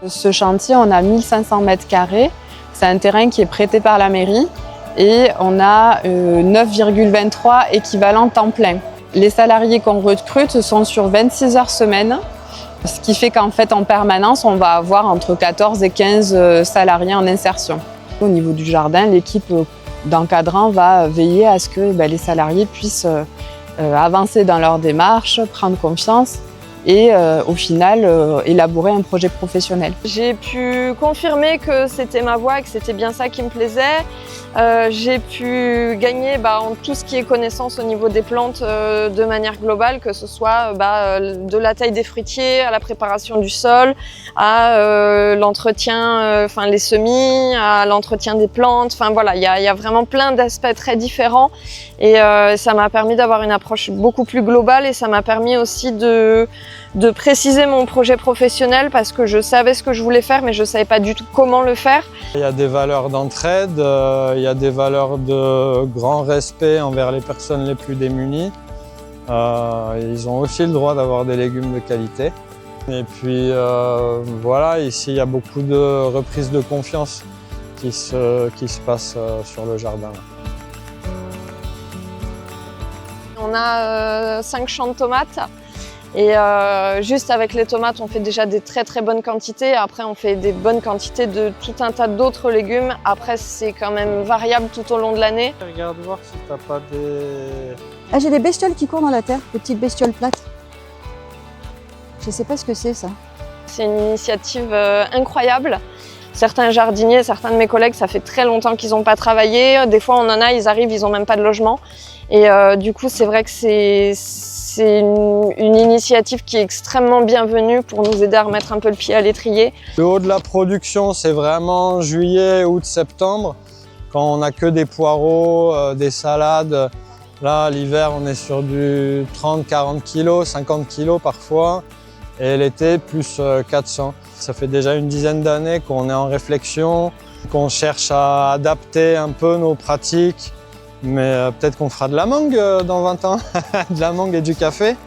Ce chantier, on a 1500 mètres carrés. C'est un terrain qui est prêté par la mairie et on a 9,23 équivalents temps plein. Les salariés qu'on recrute sont sur 26 heures semaine, ce qui fait qu'en fait, en permanence, on va avoir entre 14 et 15 salariés en insertion. Au niveau du jardin, l'équipe d'encadrants va veiller à ce que les salariés puissent avancer dans leur démarche, prendre confiance et au final élaborer un projet professionnel. J'ai pu confirmer que c'était ma voie et que c'était bien ça qui me plaisait. J'ai pu gagner en tout ce qui est connaissance au niveau des plantes de manière globale, que ce soit de la taille des fruitiers, à la préparation du sol, à l'entretien, les semis, à l'entretien des plantes. Voilà, il y a vraiment plein d'aspects très différents et ça m'a permis d'avoir une approche beaucoup plus globale et ça m'a permis aussi de préciser mon projet professionnel parce que je savais ce que je voulais faire mais je ne savais pas du tout comment le faire. Il y a des valeurs d'entraide, il y a des valeurs de grand respect envers les personnes les plus démunies. Ils ont aussi le droit d'avoir des légumes de qualité. Et puis voilà, ici il y a beaucoup de reprises de confiance qui se passent sur le jardin. On a 5 champs de tomates. Et juste avec les tomates, on fait déjà des très très bonnes quantités. Après, on fait des bonnes quantités de tout un tas d'autres légumes. Après, c'est quand même variable tout au long de l'année. Regarde voir si t'as pas des... Ah, j'ai des bestioles qui courent dans la terre, des petites bestioles plates. Je sais pas ce que c'est ça. C'est une initiative incroyable. Certains jardiniers, certains de mes collègues, ça fait très longtemps qu'ils n'ont pas travaillé. Des fois, on en a, ils arrivent, ils n'ont même pas de logement. Et du coup, c'est vrai que c'est une initiative qui est extrêmement bienvenue pour nous aider à remettre un peu le pied à l'étrier. Le haut de la production, c'est vraiment juillet, août, septembre, quand on n'a que des poireaux, des salades. Là, l'hiver, on est sur du 30-40 kg, 50 kg parfois, et l'été, plus 400. Ça fait déjà une dizaine d'années qu'on est en réflexion, qu'on cherche à adapter un peu nos pratiques. Mais peut-être qu'on fera de la mangue dans 20 ans, de la mangue et du café.